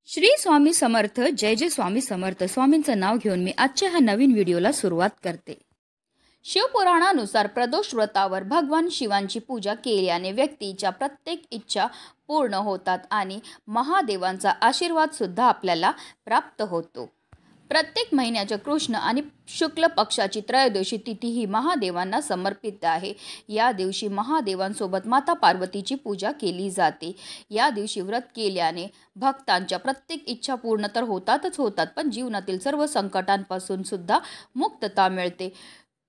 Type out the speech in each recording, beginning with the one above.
श्री स्वामी समर्थ. जय जय स्वामी समर्थ. स्वामींचं नाव घेऊन मी आजच्या ह्या नवीन व्हिडिओला सुरुवात करते. शिवपुराणानुसार प्रदोष व्रतावर भगवान शिवांची पूजा केल्याने व्यक्तीच्या प्रत्येक इच्छा पूर्ण होतात आणि महादेवांचा आशीर्वाद सुद्धा आपल्याला प्राप्त होतो. प्रत्येक महिन्याच्या कृष्ण आणि शुक्ल पक्षाची त्रयोदशी तिथी ही महादेवांना समर्पित आहे. या दिवशी महादेवांसोबत माता पार्वतीची पूजा केली जाते. या दिवशी व्रत केल्याने भक्तांच्या प्रत्येक इच्छा पूर्ण तर होतात, पण जीवनातील सर्व संकटांपासून सुद्धा मुक्तता मिळते.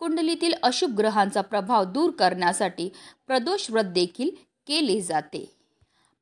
कुंडलीतील अशुभ ग्रहांचा प्रभाव दूर करण्यासाठी प्रदोष व्रत देखील केले जाते.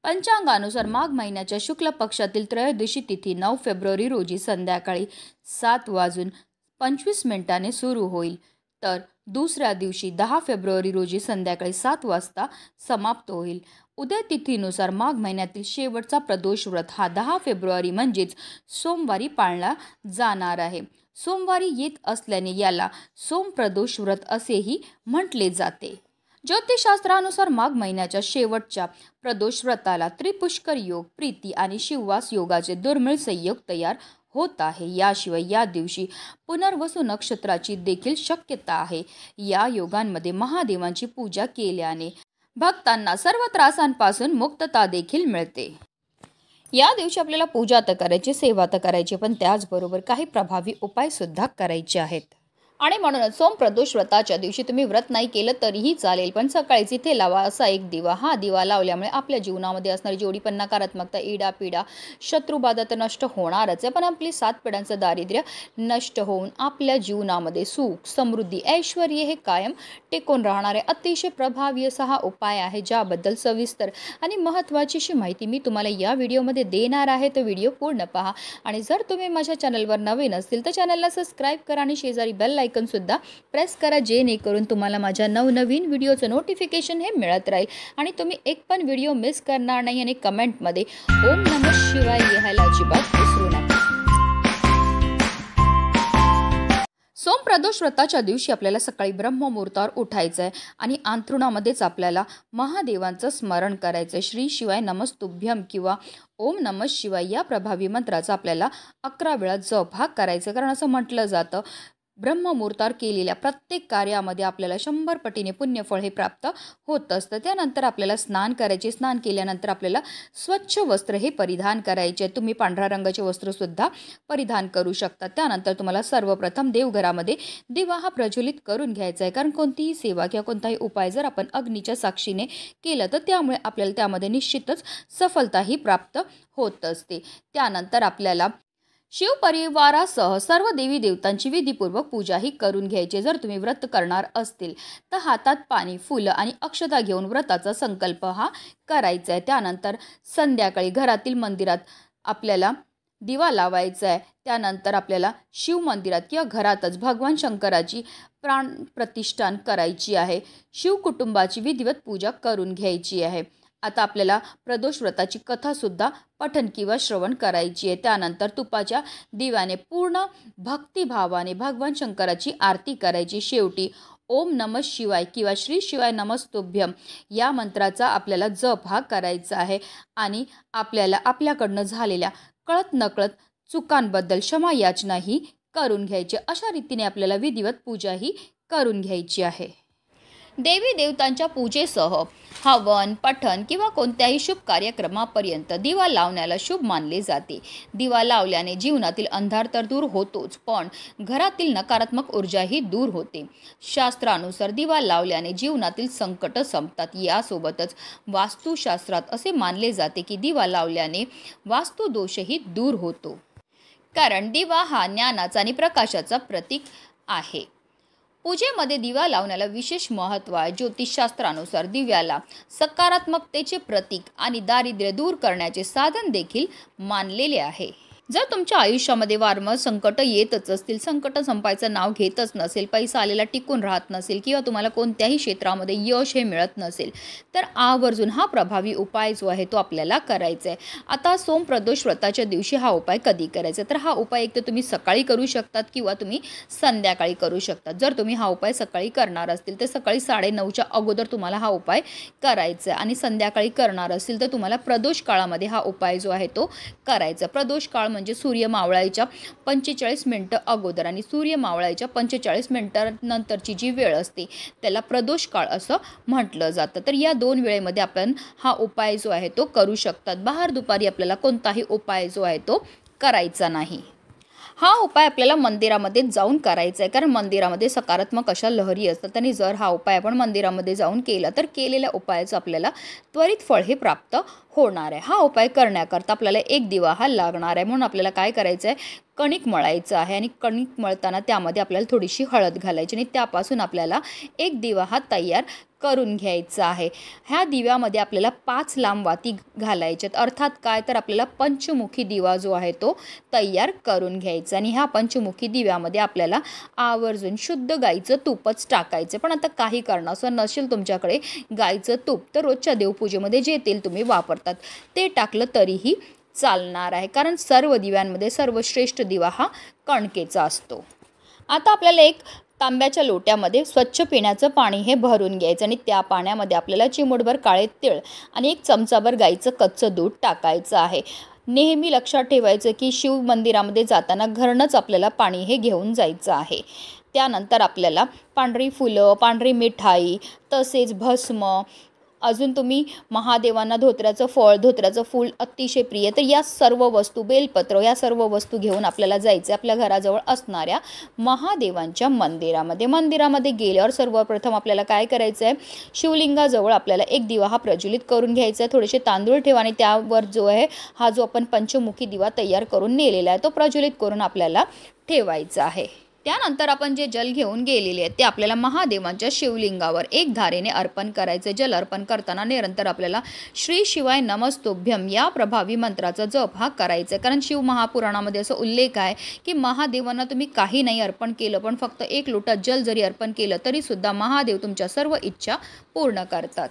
पंचांगानुसार माघ महिन्याच्या शुक्ल पक्षातील त्रयोदशी तिथी 9 फेब्रुवारी रोजी संध्याकाळी 7:25 सुरू होईल, तर दुसऱ्या दिवशी 10 फेब्रुवारी रोजी संध्याकाळी 7 वाजता समाप्त होईल. उदय तिथीनुसार माघ महिन्यातील शेवटचा प्रदोष व्रत हा 10 फेब्रुवारी म्हणजेच सोमवारी पाळला जाणार आहे. सोमवारी येत असल्याने याला सोमप्रदोष व्रत असेही म्हटले जाते. ज्योतिषशास्त्रानुसार माघ महिन्याच्या शेवटच्या प्रदोष व्रताला त्रिपुष्कर योग, प्रीती आणि शिववास योगाचे दुर्मिळ संयोग तयार होत आहे. याशिवाय या दिवशी पुनर्वसू नक्षत्राची देखील शक्यता आहे. या योगांमध्ये महादेवांची पूजा केल्याने भक्तांना सर्व त्रासांपासून मुक्तता देखील मिळते. या दिवशी आपल्याला पूजा तर करायची, सेवा तर करायची, पण त्याचबरोबर काही प्रभावी उपाय सुद्धा करायचे आहेत. आणि म्हणूनच सोमप्रदोष व्रताच्या दिवशी तुम्ही व्रत नाही केलं तरीही चालेल, पण सकाळीच इथे लावा असा एक दिवा. हा दिवा लावल्यामुळे आपल्या जीवनामध्ये असणारी जेवढी पण नकारात्मकता, इडापिडा, शत्रुबाधा तर नष्ट होणारच आहे, पण आपली 7 पिढ्यांचं दारिद्र्य नष्ट होऊन आपल्या जीवनामध्ये सुख, समृद्धी, ऐश्वर हे कायम टिकून राहणारे अतिशय प्रभावी असा हा उपाय आहे, ज्याबद्दल सविस्तर आणि महत्त्वाची अशी माहिती मी तुम्हाला या व्हिडिओमध्ये देणार आहे. तर व्हिडिओ पूर्ण पहा. आणि जर तुम्ही माझ्या चॅनलवर नवीन असतील तर चॅनलला सबस्क्राईब करा आणि शेजारी बेल आयकॉन सुद्धा प्रेस करा, जेणेकरून तुम्हाला माझ्या नवनवीन व्हिडिओचं नोटिफिकेशन हे मिळत राहील आणि तुम्ही एक पण व्हिडिओ मिस करणार नाही. आणि कमेंटमध्ये ओम नमः शिवाय लिहायला अजिबात विसरू नका. सोमप्रदोष व्रताच्या दिवशी आपल्याला सकाळी ब्रह्ममुहूर्तावर उठायचं आहे आणि अंथरुणामध्येच आपल्याला महादेवांचं स्मरण करायचं आहे. श्री शिवाय नमस्तुभ्यम किंवा ओम नमः शिवाय या प्रभावी मंत्राचा आपल्याला 11 वेळा जप हा करायचा. कारण असं म्हटलं जातं, ब्रह्ममुहूर्तावर केलेल्या प्रत्येक कार्यामध्ये आपल्याला 100 पटीने पुण्यफळ हे प्राप्त होत असतं. त्यानंतर आपल्याला स्नान करायचे. स्नान केल्यानंतर आपल्याला स्वच्छ वस्त्र हे परिधान करायचे. तुम्ही पांढऱ्या रंगाचे वस्त्रसुद्धा परिधान करू शकता. त्यानंतर तुम्हाला सर्वप्रथम देवघरामध्ये दिवा हा प्रज्वलित करून घ्यायचा आहे. कारण कोणतीही सेवा किंवा कोणताही उपाय जर आपण अग्नीच्या साक्षीने केलं तर त्यामुळे आपल्याला त्यामध्ये निश्चितच सफलताही प्राप्त होत असते. त्यानंतर आपल्याला शिवपरिवारासह सर्व देवी देवतांची विधीपूर्वक पूजाही करून घ्यायची. जर तुम्ही व्रत करणार असतील तर हातात पाणी, फुलं आणि अक्षता घेऊन व्रताचा संकल्प हा करायचा आहे. त्यानंतर संध्याकाळी घरातील मंदिरात आपल्याला दिवा लावायचा आहे. त्यानंतर आपल्याला शिव मंदिरात किंवा घरातच भगवान शंकराची प्राणप्रतिष्ठान करायची आहे. शिव कुटुंबाची विधिवत पूजा करून घ्यायची आहे. आता आपल्याला प्रदोष व्रताची कथासुद्धा पठण किंवा श्रवण करायची आहे. त्यानंतर तुपाच्या दिव्याने पूर्ण भक्तिभावाने भगवान शंकराची आरती करायची. शेवटी ओम नमः शिवाय किंवा श्री शिवाय नमस्तुभ्यम या मंत्राचा आपल्याला जप हा करायचा आहे. आणि आपल्याला आपल्याकडनं झालेल्या कळत नकळत चुकांबद्दल क्षमा याचनाही करून घ्यायची. अशा रीतीने आपल्याला विधिवत पूजाही करून घ्यायची आहे. देवी देवतांच्या पूजेसह हवन, पठण किंवा कोणत्याही शुभ कार्यक्रमापर्यंत दिवा लावण्याला शुभ मानले जाते. दिवा लावल्याने जीवनातील अंधार तर दूर होतोच, पण घरातील नकारात्मक ऊर्जाही दूर होते. शास्त्रानुसार दिवा लावल्याने जीवनातील संकट संपतात. यासोबतच वास्तुशास्त्रात असे मानले जाते की दिवा लावल्याने वास्तुदोषही दूर होतो. कारण दिवा हा ज्ञानाचा आणि प्रकाशाचा प्रतीक आहे. पूजेमध्ये दिवा लावण्याला विशेष महत्त्व आहे. ज्योतिषशास्त्रानुसार दिव्याला सकारात्मकतेचे प्रतीक आणि दारिद्र्य दूर करण्याचे साधन देखील मानलेले आहे. जर तुमच्या आयुष्यामध्ये वारंवार संकट येतच असतील, संकट संपायचं नाव घेतच नसेल, पैसा आलेला टिकून राहत नसेल किंवा तुम्हाला कोणत्याही क्षेत्रामध्ये यश हे मिळत नसेल, तर आवर्जून हा प्रभावी उपाय जो आहे तो आपल्याला करायचा आहे. आता सोमप्रदोष व्रताच्या दिवशी हा उपाय कधी करायचा, तर हा उपाय एक तर तुम्ही सकाळी करू शकतात किंवा तुम्ही संध्याकाळी करू शकतात. जर तुम्ही हा उपाय सकाळी करणार असतील तर सकाळी 9:30च्या अगोदर तुम्हाला हा उपाय करायचा आहे आणि संध्याकाळी करणार असतील तर तुम्हाला प्रदोष काळामध्ये हा उपाय जो आहे तो करायचा. प्रदोष काळ म्हणजे सूर्य मावळायच्या 45 मिनिटं अगोदर आणि सूर्य मावळायच्या 45 मिनिटांनंतरची जी वेळ असते त्याला प्रदोष काळ असं म्हटलं जातं. तर या 2 वेळेमध्ये आपण हा उपाय जो आहे तो करू शकतात. बाहेर दुपारी आपल्याला कोणताही उपाय जो आहे तो करायचा नाही. हा उपाय आपल्याला मंदिरामध्ये जाऊन करायचा आहे, कारण मंदिरामध्ये सकारात्मक अशा लहरी असतात आणि जर हा उपाय आपण मंदिरामध्ये जाऊन केला तर केलेल्या उपायाचं आपल्याला त्वरित फळ हे प्राप्त होणार आहे. हा उपाय करण्याकरता आपल्याला 1 दिवा हा लागणार आहे. म्हणून आपल्याला काय करायचं आहे, कणिक मळायचं आहे आणि कणिक मळताना त्यामध्ये आपल्याला थोडीशी हळद घालायची आणि त्यापासून आपल्याला 1 दिवा हा तयार करून घ्यायचा आहे. ह्या दिव्यामध्ये आपल्याला 5 लांब वाती घालायच्यात. अर्थात काय, तर आपल्याला पंचमुखी दिवा जो आहे तो तयार करून घ्यायचा आणि ह्या पंचमुखी दिव्यामध्ये आपल्याला आवर्जून शुद्ध गाईचं तूपच टाकायचं. पण आता काही कारणास्तव नसेल तुमच्याकडे गाईचं तूप तर रोजच्या देवपूजेमध्ये जे तेल तुम्ही वापरतात ते टाकलं तरीही चालणार आहे, कारण सर्व दिव्यांमध्ये सर्वश्रेष्ठ दिवा हा कणकेचा असतो. आता आपल्याला एक तांब्याच्या लोट्यामध्ये स्वच्छ पिण्याचं पाणी हे भरून घ्यायचं आणि त्या पाण्यामध्ये आपल्याला चिमूटभर काळे तीळ आणि 1 चमचाभर गाईचं कच्चं दूध टाकायचं आहे. नेहमी लक्षात ठेवायचं की शिव मंदिरामध्ये जाताना घरनंच आपल्याला पाणी हे घेऊन जायचं आहे. त्यानंतर आपल्याला पांढरी फुलं, पांढरी मिठाई, तसेच भस्म, अजून तुम्ही महादेवांना धोत्र्याचं फळ, धोत्र्याचं फूल अतिशय प्रिय, तर या सर्व वस्तू, बेलपत्र, या सर्व वस्तू घेऊन आपल्याला जायचं आपल्या घराजवळ असणाऱ्या महादेवांच्या मंदिरामध्ये गेल्यावर सर्वप्रथम आपल्याला काय करायचं आहे, शिवलिंगाजवळ आपल्याला 1 दिवा हा प्रज्वलित करून घ्यायचा आहे. थोडेसे तांदूळ ठेवा आणि त्यावर जो आहे हा जो आपण पंचमुखी दिवा तयार करून नेलेला आहे तो प्रज्वलित करून आपल्याला ठेवायचा आहे. त्यानंतर आपण जे जल घेऊन गेलेले आहेत ते आपल्याला महादेवांच्या शिवलिंगावर 1 धारेने अर्पण करायचे. जल अर्पण करताना निरंतर आपल्याला श्री शिवाय नमस्तुभ्यम या प्रभावी मंत्राचा जप हा करायचा आहे. कारण शिव महापुराणामध्ये असं उल्लेख आहे की महादेवांना तुम्ही काही नाही अर्पण केलं, पण फक्त 1 लोटा जल जरी अर्पण केलं तरीसुद्धा महादेव तुमच्या सर्व इच्छा पूर्ण करतात.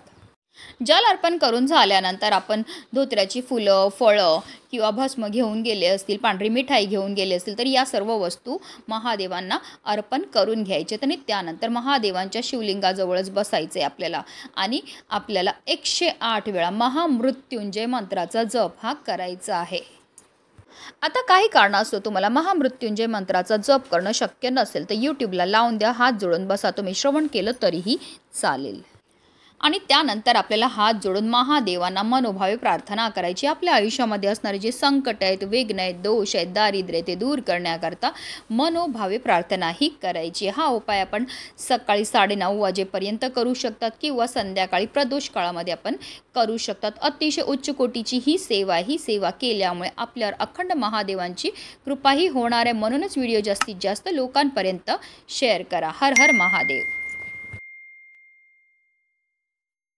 जल अर्पण करून झाल्यानंतर आपण धोत्र्याची फुलं, फळं किंवा भस्म घेऊन गेले असतील, पांढरी मिठाई घेऊन गेले असतील, तर या सर्व वस्तू महादेवांना अर्पण करून घ्यायचे आणि त्यानंतर महादेवांच्या शिवलिंगाजवळच बसायचे आपल्याला आणि आपल्याला 108 वेळा महामृत्युंजय मंत्राचा जप हा करायचा आहे. आता काही कारणास्तव तुम्हाला महामृत्युंजय मंत्राचा जप करणं शक्य नसेल तर यूट्यूबला लावून द्या, हात जोडून बसा, तुम्ही श्रवण केलं तरीही चालेल. आणि त्यानंतर आपल्याला हात जोडून महादेवांना मनोभावे प्रार्थना करायची. आपल्या आयुष्यामध्ये असणारे जे संकट आहेत, विघ्न आहेत, दोष आहेत, दारिद्र्य ते दूर करण्याकरता मनोभावे प्रार्थना ही करायची. हा उपाय आपण सकाळी 9:30 वाजेपर्यंत करू शकतात किंवा संध्याकाळी प्रदोष काळामध्ये आपण करू शकतात. अतिशय उच्च कोटीची ही सेवा केल्यामुळे आपल्यावर अखंड महादेवांची कृपाही होणार आहे. म्हणूनच व्हिडिओ जास्तीत जास्त लोकांपर्यंत शेअर करा. हर हर महादेव.